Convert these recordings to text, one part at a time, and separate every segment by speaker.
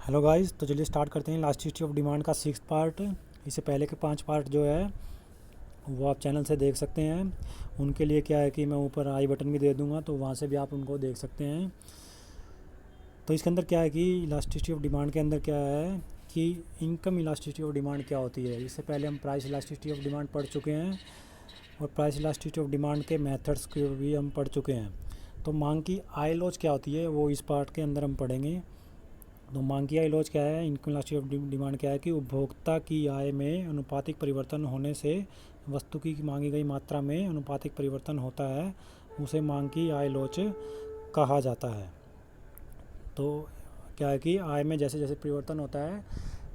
Speaker 1: Hello guys, तो चलिए start करते हैं इलास्टिसिटी ऑफ डिमांड का 6th पार्ट। इससे पहले के 5 पार्ट जो है वो आप चैनल से देख सकते हैं। उनके लिए क्या है कि मैं ऊपर आई बटन भी दे दूंगा, तो वहाँ से भी आप उनको देख सकते हैं। तो इसके अंदर क्या है कि इलास्टिसिटी ऑफ डिमांड के अंदर क्या है कि इनकम इलास्टिसिटी ऑफ डिमांड क्या होती है। इससे पहले हम प्राइस इलास्टिसिटी ऑफ डिमांड पढ़ चुके हैं और प्राइस इलास्टिसिटी ऑफ डिमांड के मेथड्स को भी हम पढ़ चुके हैं। तो मांग की आई लॉज क्या होती है वो इस पार्ट के अंदर हम पढ़ेंगे। तो मांग की आय लॉज क्या है, इनकम इलास्टिसिटी ऑफ डिमांड क्या है कि उपभोक्ता की आय में अनुपातिक परिवर्तन होने से वस्तु की मांगी गई मात्रा में अनुपातिक परिवर्तन होता है, उसे मांग की आय लॉज कहा जाता है। तो क्या है कि आय में जैसे जैसे परिवर्तन होता है,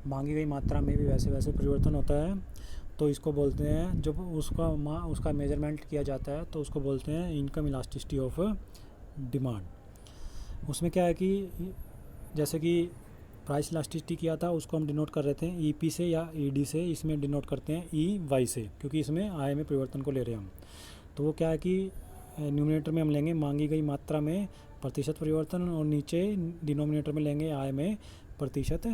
Speaker 1: मांगी गई मात्रा में भी वैसे वैसे परिवर्तन होता है। तो इसको बोलते हैं, जब उसका मेजरमेंट किया जाता है तो उसको बोलते हैं इनकम इलास्टिसिटी ऑफ डिमांड। उसमें क्या है कि जैसे कि प्राइस इलास्टिसिटी किया था उसको हम डिनोट कर रहे थे ईपी से या ईडी से। इसमें डिनोट करते हैं ई वाई से, क्योंकि इसमें आय में परिवर्तन को ले रहे हैं हम। तो वो क्या है कि न्यूमिनेटर में हम लेंगे मांगी गई मात्रा में प्रतिशत परिवर्तन और नीचे डिनोमिनेटर में लेंगे आय में प्रतिशत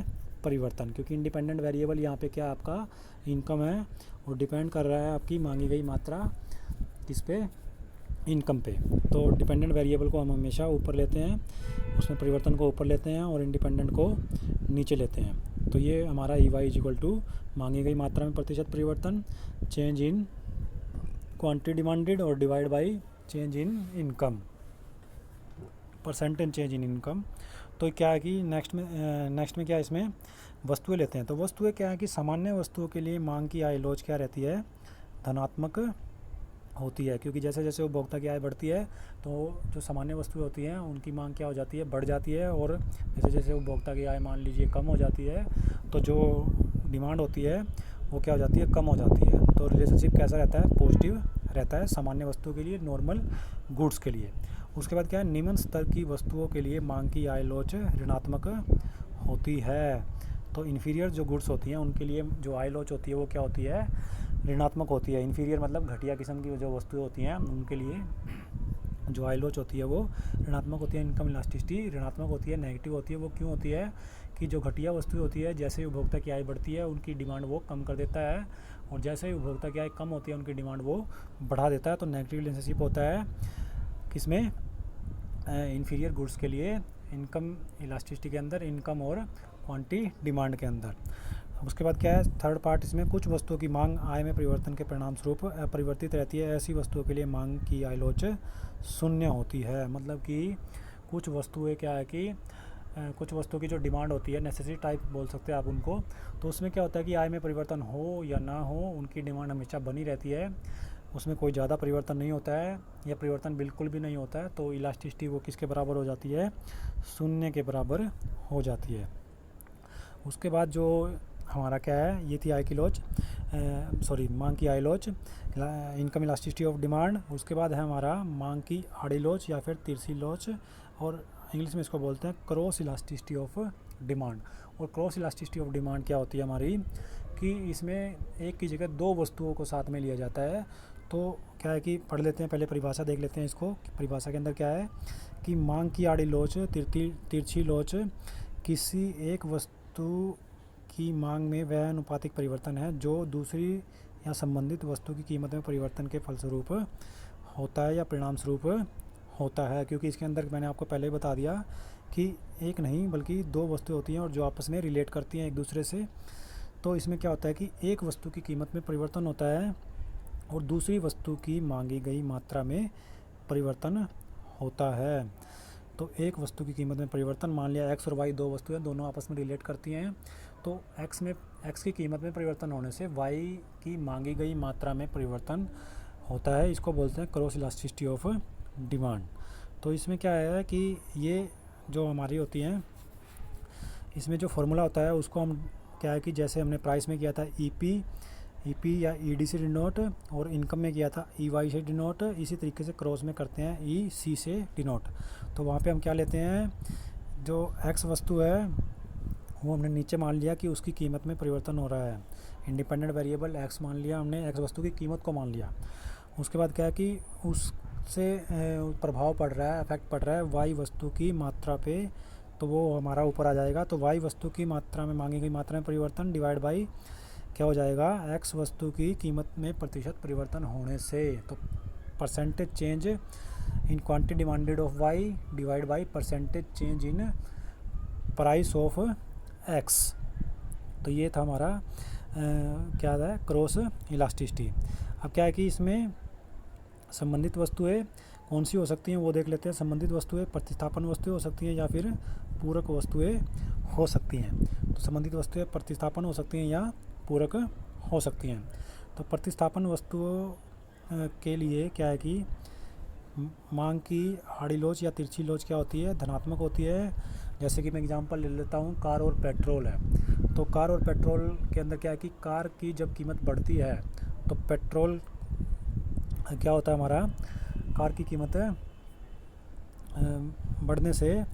Speaker 1: परिवर्तन, क्योंकि इंडिपेंडेंट वेरिएबल यहाँ पे क्या आपका इनकम है और डिपेंड कर रहा है आपकी मांगी गई मात्रा किस पे, इनकम पे। तो डिपेंडेंट वेरिएबल को हम हमेशा ऊपर लेते हैं, उसमें परिवर्तन को ऊपर लेते हैं और इंडिपेंडेंट को नीचे लेते हैं। तो ये हमारा ई वाई इक्वल टू मांगी गई मात्रा में प्रतिशत परिवर्तन, चेंज इन क्वांटिटी डिमांडेड और divide by change in income, percentage change in income. तो क्या है कि नेक्स्ट में क्या है, इसमें वस्तुएं लेते हैं। तो वस्तुएं क्या है कि सामान्य वस्तुओं के लिए मांग की आय लॉज क्या रहती है, धनात्मक होती है, क्योंकि जैसे जैसे उपभोक्ता की आय बढ़ती है तो जो सामान्य वस्तुएं होती हैं उनकी मांग क्या हो जाती है, बढ़ जाती है। और जैसे जैसे उपभोक्ता की आय मान लीजिए कम हो जाती है तो जो डिमांड होती है वो क्या हो जाती है, कम हो जाती है। तो रिलेशनशिप कैसा रहता है, पॉजिटिव रहता है सामान्य वस्तुओं के लिए, नॉर्मल गुड्स के लिए। उसके बाद क्या है, निम्न स्तर की वस्तुओं के लिए मांग की आय लॉज ऋणात्मक होती है। तो इन्फीरियर जो गुड्स होती हैं उनके लिए जो आय लॉज होती है वो क्या होती है, ऋणात्मक होती है। इन्फीरियर मतलब घटिया किस्म की जो वस्तुएं होती हैं उनके लिए जो आय लॉज होती है वो ऋणात्मक होती है। इनकम इलास्टिसिटी ऋणात्मक होती है, नेगेटिव होती है। वो क्यों होती है कि जो घटिया वस्तुएं होती है, जैसे ही उपभोक्ता की आय बढ़ती है उनकी डिमांड वो कम कर देता है, और जैसे ही उपभोक्ता की आय कम होती है उनकी डिमांड वो बढ़ा देता है। तो नेगेटिव रिलेशनशिप होता है किसमें, इन्फीरियर गुड्स के लिए इनकम इलास्टिसिटी के अंदर, इनकम और क्वांटिटी डिमांड के अंदर। उसके बाद क्या है, थर्ड पार्ट, इसमें कुछ वस्तुओं की मांग आय में परिवर्तन के परिणाम स्वरूप अपरिवर्तित रहती है। ऐसी वस्तुओं के लिए मांग की आय लॉज शून्य होती है। मतलब कि कुछ वस्तुएं क्या है कि कुछ वस्तुओं की जो डिमांड होती है, नेसेसिटी टाइप बोल सकते हैं आप उनको, तो उसमें क्या होता है कि आय में परिवर्तन हो या ना हो उनकी डिमांड हमेशा बनी रहती है, उसमें कोई ज़्यादा परिवर्तन नहीं होता है या परिवर्तन बिल्कुल भी नहीं होता है। तो इलास्टिसिटी वो किसके बराबर हो जाती है, शून्य के बराबर हो जाती है। उसके बाद जो हमारा क्या है, ये थी आई की लॉज, मांग की आई laws, income elasticity of demand. उसके बाद है हमारा मांग की आड़ी लॉज या फिर तिरछी लॉज, और इंग्लिश में इसको बोलते हैं क्रॉस इलास्टिसिटी ऑफ डिमांड। और क्रॉस इलास्टिसिटी ऑफ डिमांड क्या होती है हमारी, कि इसमें एक की जगह दो वस्तुओं को साथ में लिया जाता है। तो क्या है कि पढ़ लेते हैं, पहले परिभाषा देख लेते हैं इसको। परिभाषा के अंदर क्या है कि मांग की आड़ी लॉज, तिरछी लॉज किसी एक वस्तु की मांग में वह अनुपातिक परिवर्तन है जो दूसरी या संबंधित वस्तु की कीमत में परिवर्तन के फलस्वरूप होता है या परिणाम स्वरूप होता है। क्योंकि इसके अंदर मैंने आपको पहले ही बता दिया कि एक नहीं बल्कि दो वस्तुएं होती हैं और जो आपस में रिलेट करती हैं एक दूसरे से। तो इसमें क्या होता है कि एक वस्तु की कीमत में परिवर्तन होता है और दूसरी वस्तु की मांगी गई मात्रा में परिवर्तन होता है। तो एक वस्तु की कीमत में परिवर्तन, मान लिया एक्स और वाई दो वस्तुएं, दोनों आपस में रिलेट करती हैं। तो एक्स की कीमत में परिवर्तन होने से वाई की मांगी गई मात्रा में परिवर्तन होता है। इसको बोलते हैं क्रॉस इलास्टिसिटी ऑफ डिमांड। तो इसमें क्या है कि ये जो हमारी होती हैं, इसमें जो फॉर्मूला होता है उसको हम क्या है कि जैसे हमने प्राइस में किया था ईपी या ईडी से डिनोट, और इनकम में किया था ईवाई से डिनोट, इसी तरीके से क्रॉस में करते हैं ईसी से डिनोट। तो वहाँ पे हम क्या लेते हैं, जो एक्स वस्तु है वो हमने नीचे मान लिया कि उसकी कीमत में परिवर्तन हो रहा है, इंडिपेंडेंट वेरिएबल एक्स मान लिया हमने, एक्स वस्तु की कीमत को मान लिया। उसके बाद क्या है कि उससे प्रभाव पड़ रहा है, इफेक्ट पड़ रहा है वाई वस्तु की मात्रा पे तो वो हमारा ऊपर आ जाएगा। तो वाई वस्तु की मात्रा में मांगी गई मात्रा में परिवर्तन डिवाइड बाई क्या हो जाएगा, एक्स वस्तु की कीमत में प्रतिशत परिवर्तन होने से। तो percentage change in quantity demanded of Y divide by percentage change in price of X. तो ये था हमारा क्या है, क्रॉस इलास्टिसिटी। अब क्या है कि इसमें संबंधित वस्तुएं कौन सी हो सकती हैं वो देख लेते हैं। संबंधित वस्तुएं प्रतिस्थापन वस्तुएं हो सकती हैं या फिर पूरक वस्तुएं हो सकती हैं। तो संबंधित वस्तुएं प्रतिस्थापन हो सकती हैं या पूरक हो सकती हैं। तो प्रतिस्थापन वस्तुओं के लिए क्या है कि मांग की आड़ी लोच या तिरछी लोच क्या होती है, धनात्मक होती है। जैसे कि मैं एग्जांपल ले लेता हूँ, कार और पेट्रोल है। तो कार और पेट्रोल के अंदर क्या है कि कार की जब कीमत बढ़ती है तो पेट्रोल क्या होता है हमारा, कार की कीमत बढ़ने से,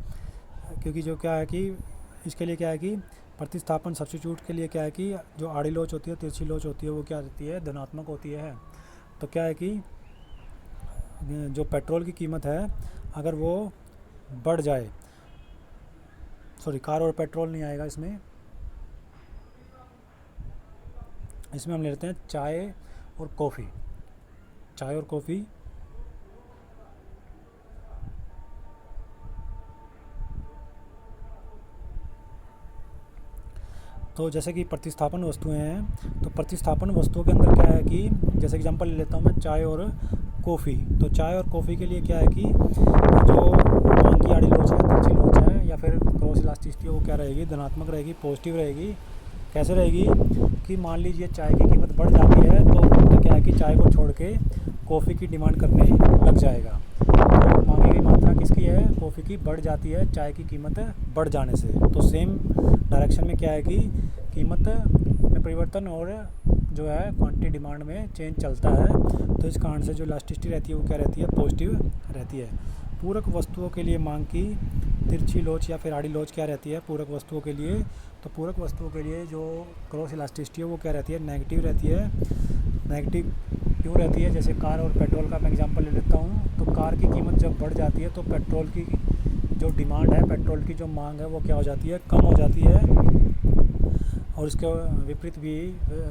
Speaker 1: क्योंकि जो क्या है कि इसके लिए क्या है कि प्रतिस्थापन सब्स्टिट्यूट के लिए क्या है कि जो आड़ी लोच होती है, तिरछी लोच होती है, वो क्या रहती है, धनात्मक होती है। तो क्या है कि जो पेट्रोल की कीमत है अगर वो बढ़ जाए, सॉरी कार और पेट्रोल नहीं आएगा इसमें हम ले लेते हैं चाय और कॉफ़ी। चाय और कॉफ़ी तो जैसे कि प्रतिस्थापन वस्तुएं हैं, तो प्रतिस्थापन वस्तुओं के अंदर क्या है कि जैसे एग्जांपल ले लेता हूँ मैं, चाय और कॉफ़ी। तो चाय और कॉफ़ी के लिए क्या है कि जो मांग की आड़ी लोच है, तिरछी लोच है या फिर क्रॉस इलास्टिसिटी, वो क्या रहेगी, धनात्मक रहेगी, पॉजिटिव रहेगी। कैसे रहेगी कि मान लीजिए चाय की कीमत बढ़ जाती है तो क्या है कि चाय को छोड़ के कॉफ़ी की डिमांड करने लग जाएगा। तो मांगी गई मात्रा किसकी है, कॉफ़ी की बढ़ जाती है चाय की कीमत बढ़ जाने से। तो सेम डायरेक्शन में क्या है कि कीमत में परिवर्तन और जो है क्वांटिटी डिमांड में चेंज चलता है। तो इस कारण से जो इलास्टिसिटी रहती है वो क्या रहती है, पॉजिटिव रहती है। पूरक वस्तुओं के लिए मांग की तिरछी लोच या फिर आड़ी लोच क्या रहती है पूरक वस्तुओं के लिए। तो पूरक वस्तुओं के लिए जो क्रॉस इलास्टिसिटी है वो क्या रहती है, नेगेटिव रहती है। नेगेटिव क्यों रहती है, जैसे कार और पेट्रोल का मैं एग्जांपल ले लेता हूँ। तो कार की कीमत जब बढ़ जाती है तो पेट्रोल की जो डिमांड है, पेट्रोल की जो मांग है वो क्या हो जाती है, कम हो जाती है। और इसके विपरीत भी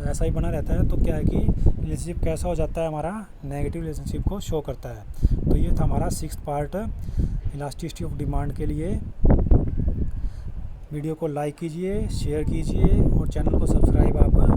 Speaker 1: ऐसा ही बना रहता है। तो क्या है कि रिलेशनशिप कैसा हो जाता है हमारा, नेगेटिव रिलेशनशिप को शो करता है। तो ये था हमारा 6th part elasticity of demand के लिए। वीडियो को लाइक कीजिए, शेयर कीजिए और चैनल को सब्सक्राइब आप